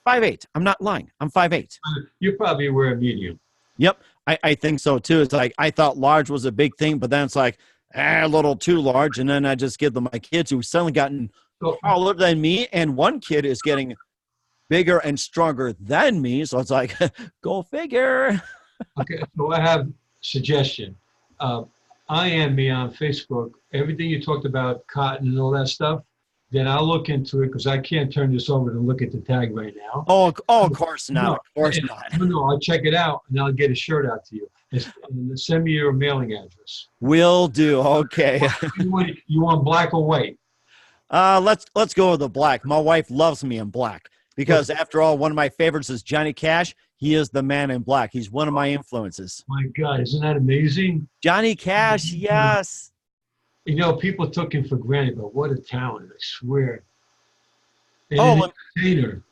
5'8". I'm not lying. I'm 5'8". You probably wear a medium. Yep. I think so too. It's like, I thought large was a big thing, but then it's like, a little too large. And then I just give them my kids who suddenly gotten taller than me. And one kid is getting bigger and stronger than me. So it's like, go figure. Okay. So I have a suggestion. am me on Facebook. Everything you talked about, cotton and all that stuff, then I'll look into it because I can't turn this over and look at the tag right now. Oh, of course not. No, Of course not. no, I'll check it out and I'll get a shirt out to you. And send me your mailing address. Will do. Okay. You want black or white? Let's go with the black. My wife loves me in black because, after all, one of my favorites is Johnny Cash. He is the man in black. He's one of my influences. My God, isn't that amazing? Johnny Cash, yes. You know, people took him for granted, but what a talent, I swear. And Oh, entertainer.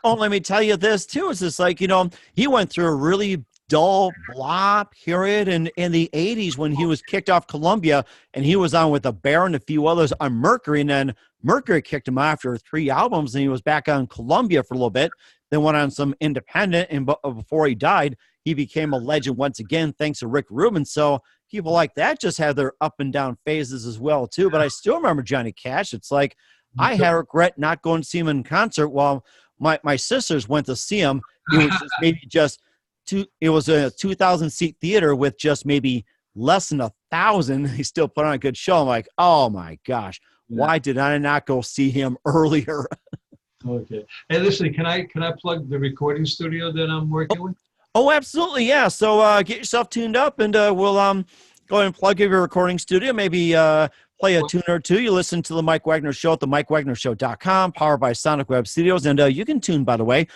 Let me tell you this, too. It's just like, he went through a really dull blah period in the 80s when he was kicked off Columbia, and he was on with the Bear and a few others on Mercury, and then Mercury kicked him after 3 albums, and he was back on Columbia for a little bit, then went on some independent, and before he died, he became a legend once again, thanks to Rick Rubin. So people like that just have their up and down phases as well, too. But I still remember Johnny Cash. It's like, I had regret not going to see him in concert while my sisters went to see him. It was a 2,000-seat theater with just maybe less than 1,000. He still put on a good show. I'm like, oh my gosh, why did I not go see him earlier? Okay. Hey, listen, can I plug the recording studio that I'm working with? Oh, absolutely, yeah. So get yourself tuned up, and we'll go ahead and plug your recording studio. Maybe play a tune or two. You listen to the Mike Wagner Show at the MikeWagnerShow.com, powered by Sonic Web Studios, and you can tune, by the way.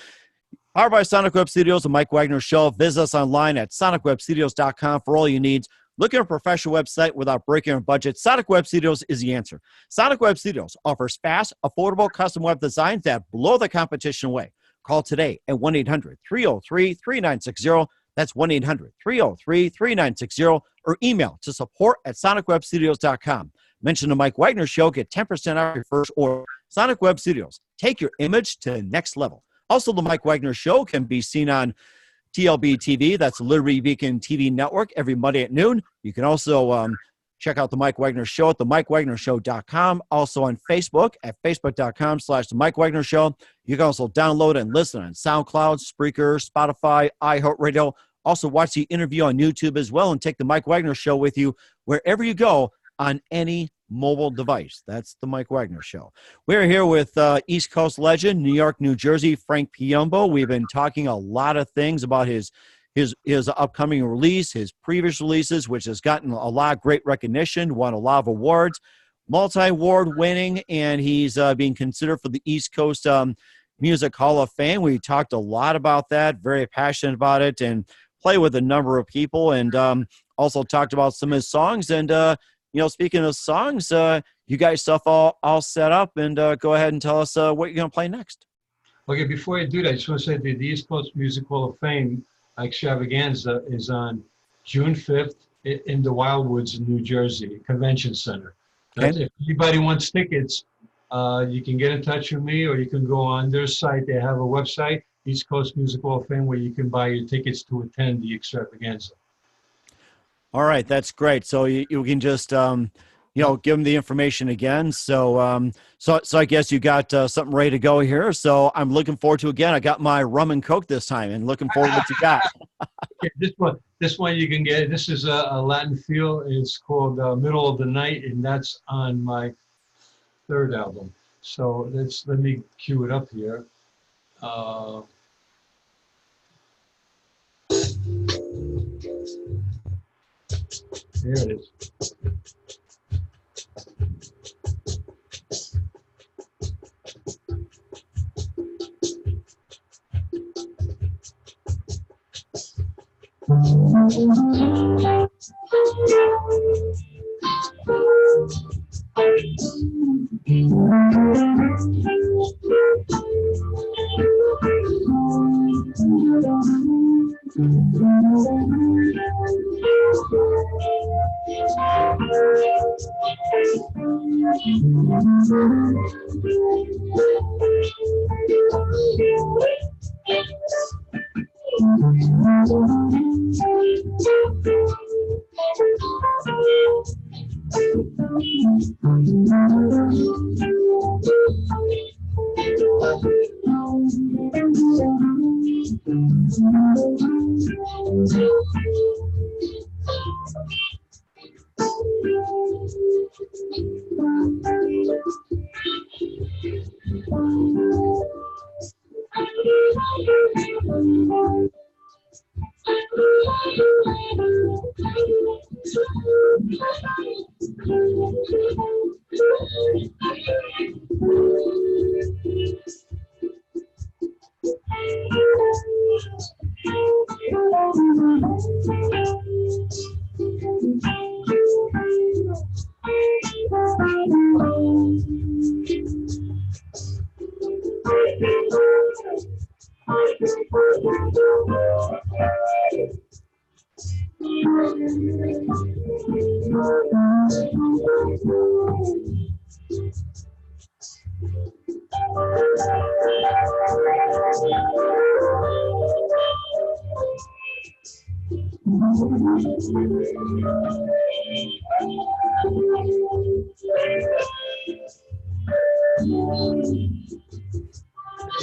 Powered by Sonic Web Studios, the Mike Wagner Show. Visit us online at sonicwebstudios.com for all your needs. Look at a professional website without breaking your budget. Sonic Web Studios is the answer. Sonic Web Studios offers fast, affordable custom web designs that blow the competition away. Call today at 1-800-303-3960. That's 1-800-303-3960. Or email to support@sonicwebstudios.com. Mention the Mike Wagner Show. Get 10% off your first order. Sonic Web Studios. Take your image to the next level. Also, the Mike Wagner Show can be seen on TLB TV. That's Liberty Beacon TV network every Monday at noon. You can also check out the Mike Wagner Show at themikewagnershow.com. Also on Facebook at facebook.com/the Mike Wagner Show. You can also download and listen on SoundCloud, Spreaker, Spotify, iHeartRadio. Also watch the interview on YouTube as well, and take the Mike Wagner Show with you wherever you go on any mobile device. That's the Mike Wagner Show. We're here with East Coast legend, New York, New Jersey, Frank Piombo. We've been talking a lot of things about his upcoming release, his previous releases, which has gotten a lot of great recognition, won a lot of awards, multi-award winning, and he's being considered for the East Coast Music Hall of Fame. We talked a lot about that, very passionate about it, and play with a number of people, and also talked about some of his songs. And speaking of songs, you got yourself all set up, and go ahead and tell us what you're going to play next. Okay, before I do that, I just want to say the East Coast Music Hall of Fame extravaganza is on June 5th in the Wildwoods in New Jersey Convention Center. Okay. If anybody wants tickets, you can get in touch with me, or you can go on their site. They have a website, East Coast Music Hall of Fame, where you can buy your tickets to attend the extravaganza. All right, that's great. So you can just give them the information again. So so I guess you got something ready to go here. So I'm looking forward to, again, I got my rum and Coke this time, and looking forward to what you got. This one you can get. This is a Latin feel. It's called Middle of the Night, and that's on my 3rd album. So let me cue it up here. There it is.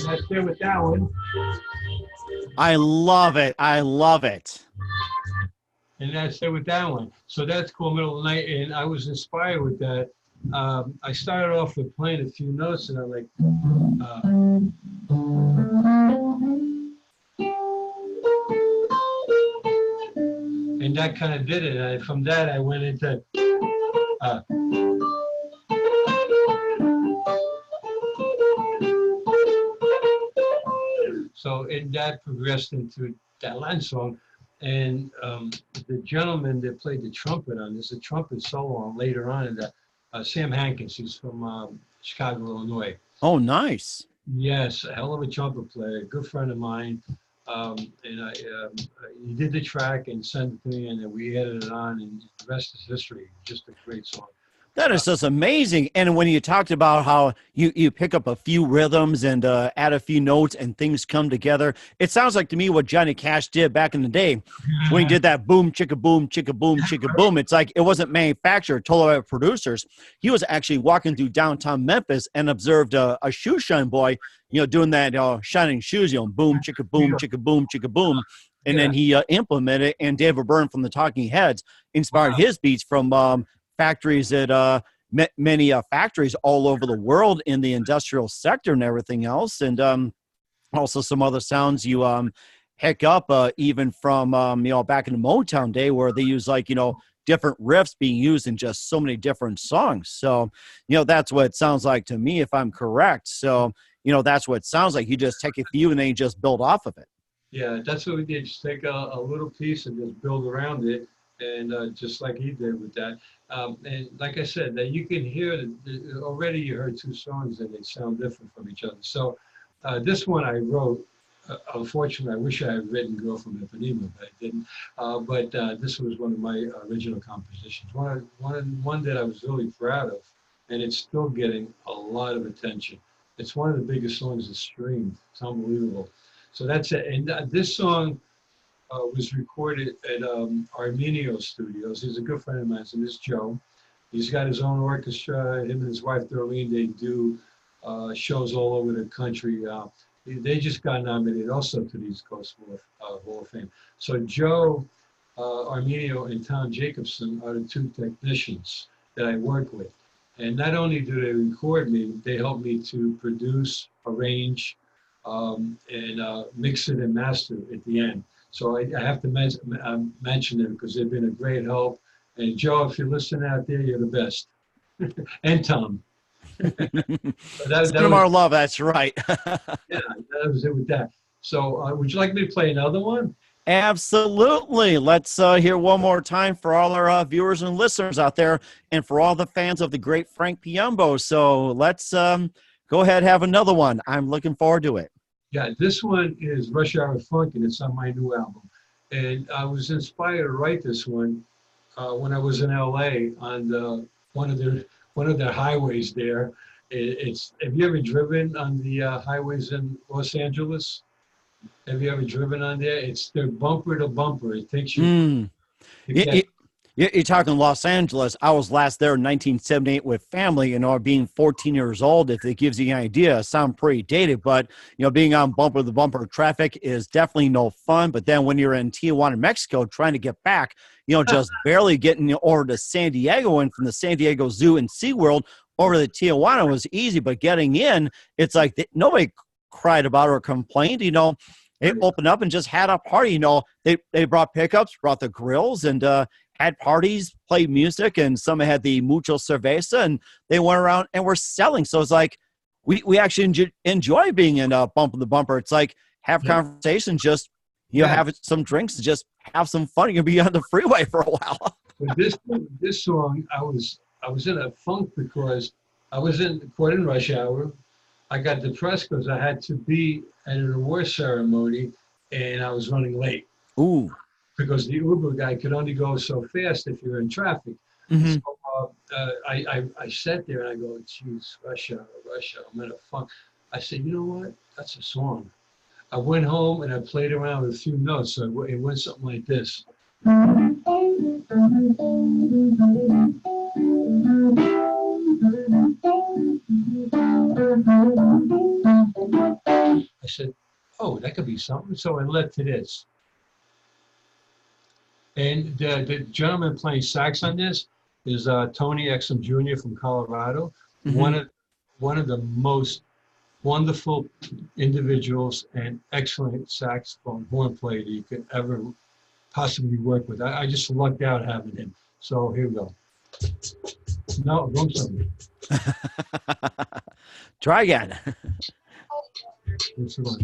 That's it with that one. I love it. I love it. And that's it with that one. So that's cool, middle of the night. And I was inspired with that. I started off with playing a few notes, and I'm like, and that kind of did it. And from that, I went into so and that progressed into that Latin song. And the gentleman that played the trumpet on this, a trumpet solo on later on, in that Sam Hankins, he's from Chicago, Illinois. Oh, nice. Yes, a hell of a trumpet player, a good friend of mine. And he did the track and sent it to me, and then we added it on, and the rest is history. Just a great song. That is just amazing. And when you talked about how you pick up a few rhythms and add a few notes and things come together, it sounds like to me what Johnny Cash did back in the day when he did that boom, chicka boom, chicka boom. It's like it wasn't manufactured, totally by producers. He was actually walking through downtown Memphis and observed a shoe shine boy, doing that shining shoes, boom, chicka boom, chicka boom. And then he implemented it, and David Byrne from the Talking Heads inspired his beats from factories at many factories all over the world in the industrial sector and everything else. And also some other sounds you pick up even from, back in the Motown day where they use different riffs being used in just so many different songs. So, that's what it sounds like to me, if I'm correct. So, that's what it sounds like. You just take a few and then you just build off of it. Yeah, that's what we did. Just take a little piece and just build around it. And just like he did with that. And like I said, that you can hear already you heard two songs and they sound different from each other. So this one I wrote, unfortunately, I wish I had written Girl from Ipanema, but I didn't. But this was one of my original compositions, one that I was really proud of, and it's still getting a lot of attention. It's one of the biggest songs that's streamed. It's unbelievable. So that's it. And this song was recorded at Armenio Studios. He's a good friend of mine. His name is Joe. He's got his own orchestra. Him and his wife, Darlene, they do shows all over the country. They just got nominated also to the East Coast Hall of Fame. So Joe Armenio and Tom Jacobson are the two technicians that I work with. And not only do they record me, they help me to produce, arrange, and mix it and master at the end. So I have to mention them because they've been a great help. And Joe, if you're listening out there, you're the best. And Tom. Send them our love, that's right. Yeah, that was it with that. So would you like me to play another one? Absolutely. Let's hear one more time for all our viewers and listeners out there and for all the fans of the great Frank Piombo. So let's go ahead and have another one. I'm looking forward to it. Yeah, this one is Rush Hour Funk, and it's on my new album. And I was inspired to write this one when I was in LA on one of their highways there. Have you ever driven on the highways in Los Angeles? Have you ever driven on there? They're bumper to bumper. It takes you. You're talking Los Angeles. I was last there in 1978 with family, being 14 years old, if it gives you an idea. I sound pretty dated, but, being on bumper to bumper traffic is definitely no fun. But then when you're in Tijuana, Mexico, trying to get back, just barely getting over to San Diego, and from the San Diego Zoo and SeaWorld over to Tijuana was easy, but getting in, it's like nobody cried about or complained. They opened up and just had a party. They brought pickups, brought the grills, and had parties, played music, and some had the mucho cerveza, and they went around and were selling. So it's like we actually enjoy being in Bump in the Bumper. It's like have conversations, just have some drinks, just have some fun. You're gonna be on the freeway for a while. With this song, I was in a funk because I was caught in rush hour. I got depressed because I had to be at an award ceremony and I was running late. Ooh. Because the Uber guy could only go so fast if you're in traffic. Mm-hmm. So I sat there and I go, geez, rush hour, I'm in a funk. I said, you know what? That's a song. I went home and I played around with a few notes. So it went something like this. I said, oh, that could be something. So I led to this. And the gentleman playing sax on this is Tony Exum Jr. from Colorado. Mm-hmm. One of the most wonderful individuals and excellent saxophone horn player that you could ever possibly work with. I just lucked out having him. So here we go. No, wrong song. Try again. What's the one?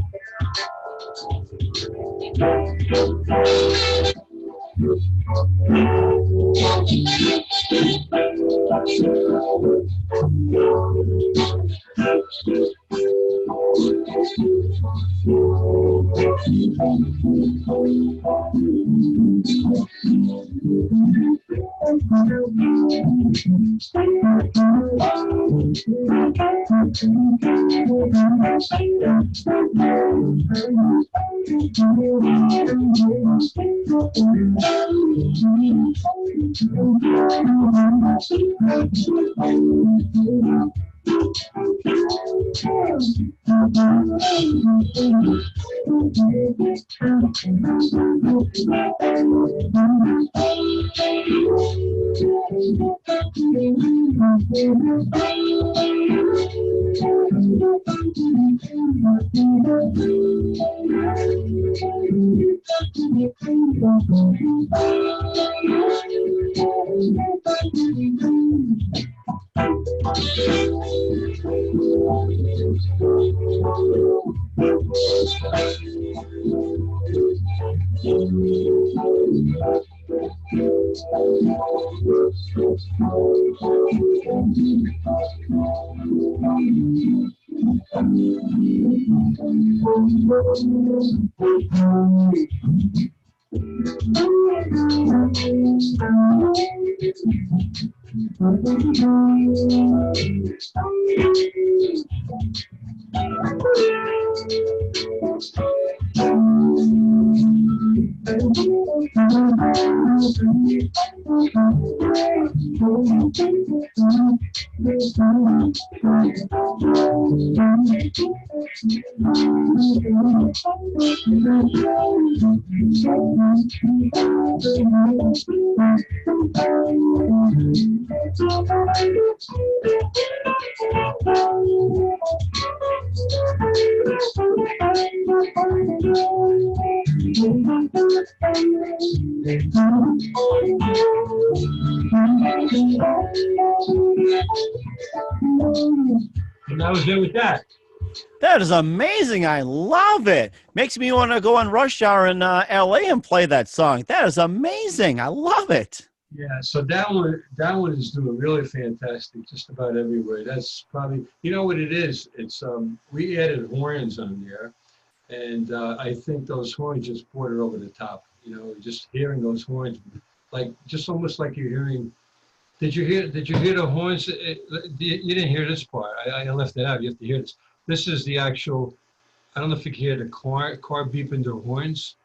And I was there with that. That is amazing. I love it. Makes me want to go on Rush Hour in LA and play that song. That is amazing. I love it. Yeah, so that one is doing really fantastic just about everywhere. That's probably, you know what it is? It's we added horns on there, and I think those horns just brought it over the top. You know, just hearing those horns, like just almost like you're hearing. Did you hear the horns? You didn't hear this part. I left it out. You have to hear this. This is the actual. I don't know if you can hear the car beeping their horns.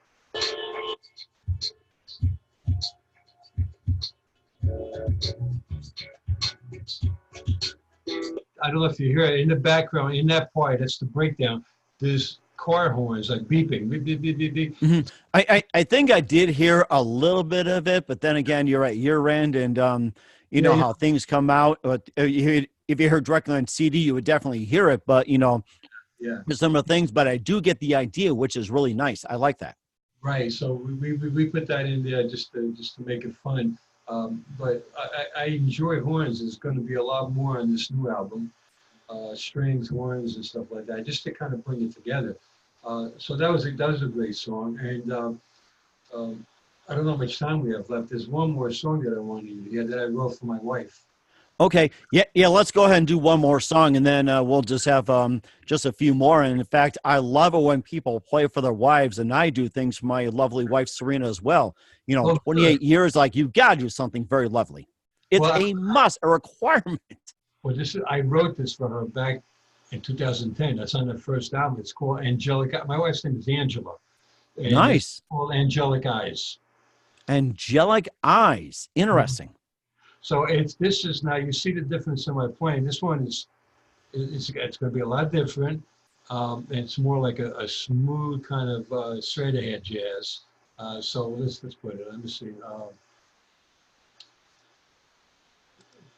I don't know if you hear it in the background. In that part, that's the breakdown. There's car horns like beeping. Beep, beep, beep, beep, beep. Mm-hmm. I think I did hear a little bit of it, but then again, you're right. Year end, and you know how things come out. But if you heard directly on CD, you would definitely hear it. But Yeah. to some of the things, but I do get the idea, which is really nice. I like that. Right. So we put that in there just to make it fun. But I enjoy horns. There's going to be a lot more on this new album, strings, horns, and stuff like that, just to kind of bring it together. So that was a great song. And I don't know how much time we have left. There's one more song that I wanted to hear that I wrote for my wife. Okay. Yeah. Let's go ahead and do one more song, and then we'll just have just a few more. And in fact, I love it when people play for their wives, and I do things for my lovely wife, Serena, as well. You know, 28 years, like, you've got to do something very lovely. It's a must, a requirement. Well, I wrote this for her back in 2010. That's on the first album. It's called Angelic. My wife's name is Angela. And nice. It's called Angelic Eyes. Angelic Eyes. Interesting. So this is now, you see the difference in my playing. This one it's going to be a lot different. It's more like a smooth kind of straight ahead jazz. So let's put it. Let me see.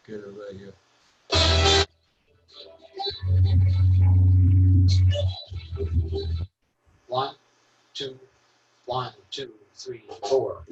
Get it right here. 1, 2, 1, 2, 3, 4.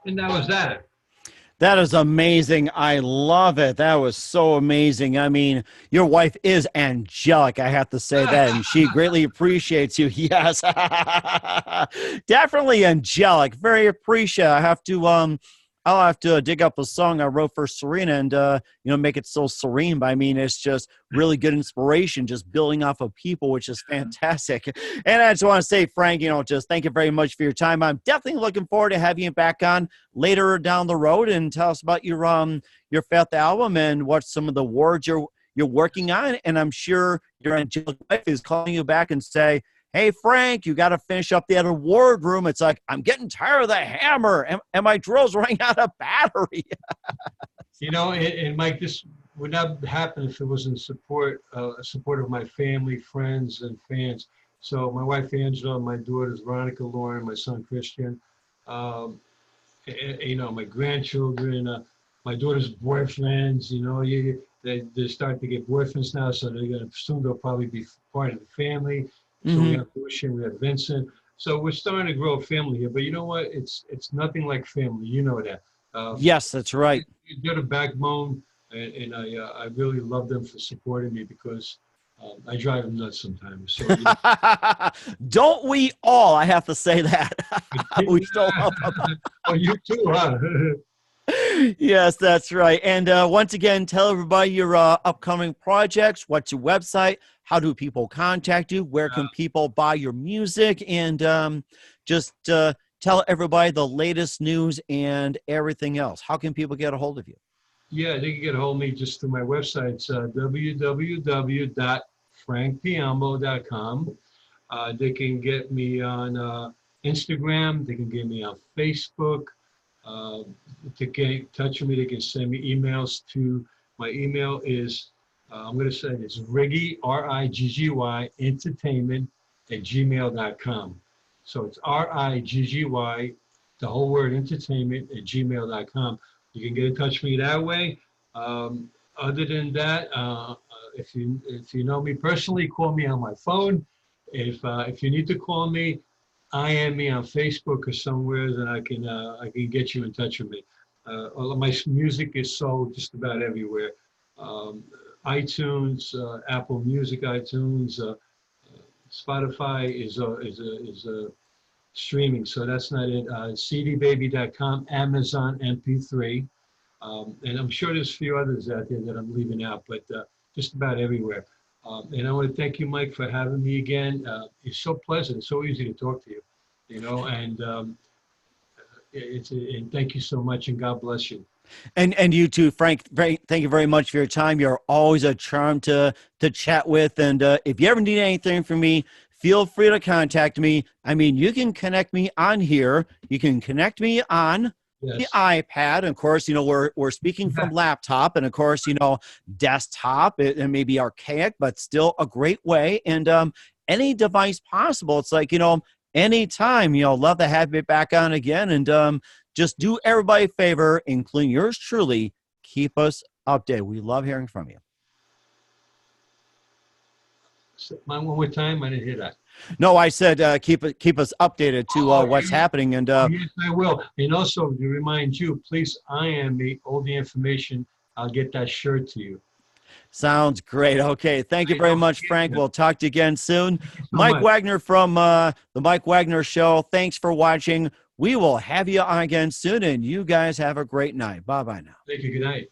And that was that. That is amazing. I love it. That was so amazing. I mean, your wife is angelic. I have to say that, and she greatly appreciates you. Yes, definitely angelic. Very appreciative. I have to I'll have to dig up a song I wrote for Serena and, make it so serene. But I mean, it's just really good inspiration, just building off of people, which is fantastic. And I just want to say, Frank, just thank you very much for your time. I'm definitely looking forward to having you back on later down the road and tell us about your fifth album and what some of the awards you're working on. And I'm sure your angelic wife is calling you back and say, hey, Frank, you got to finish up that award room. It's like, I'm getting tired of the hammer, and my drill's running out of battery. And Mike, this would not happen if it wasn't support of my family, friends, and fans. So my wife, Angela, my daughters, Veronica, Lauren, my son, Christian, my grandchildren, my daughter's boyfriends, they're starting to get boyfriends now, so soon they'll probably be part of the family. So we have Lucian, we have Vincent. So we're starting to grow a family here. But you know what? It's nothing like family. You know that. Yes, that's right. They're the backbone, and I really love them for supporting me because I drive them nuts sometimes. So, don't we all? I have to say that. We still love them. Oh, you too, huh? Yes, that's right. And once again, tell everybody your upcoming projects. What's your website? How do people contact you? Where can people buy your music? And just tell everybody the latest news and everything else. How can people get a hold of you? Yeah, they can get a hold of me just through my website. It's www.frankpiombo.com. They can get me on Instagram. They can get me on Facebook. To get in touch with me, they can send me emails to, my email is, I'm going to say it's Riggy, R-I-G-G-Y, entertainment @gmail.com. So it's R-I-G-G-Y, the whole word entertainment @gmail.com. You can get in touch with me that way. Other than that, if you know me personally, call me on my phone. If you need to call me, IM me on Facebook or somewhere, then I can get you in touch with me. All of my music is sold just about everywhere. iTunes, Apple Music, iTunes, Spotify is streaming, so that's not it. cdbaby.com, Amazon MP3, and I'm sure there's a few others out there that I'm leaving out, but just about everywhere. And I want to thank you, Mike, for having me again. It's so pleasant. It's so easy to talk to you, and and thank you so much, and God bless you. And you too, Frank. Thank you very much for your time. You're always a charm to chat with. And if you ever need anything from me, feel free to contact me. I mean, you can connect me on here. You can connect me on the iPad. And of course, we're speaking from laptop, and of course, desktop. It may be archaic, but still a great way. And any device possible. It's like, anytime, love to have you back on again. And just do everybody a favor, including yours truly, keep us updated. We love hearing from you. One more time, I didn't hear that. No, I said keep us updated to what's happening. And yes, I will. And also to remind you, please IM me all the information. I'll get that shirt to you. Sounds great. Okay, thank you very much, Frank. We'll talk to you again soon. Mike Wagner from the Mike Wagner Show. Thanks for watching. We will have you on again soon, and you guys have a great night. Bye-bye now. Thank you. Good night.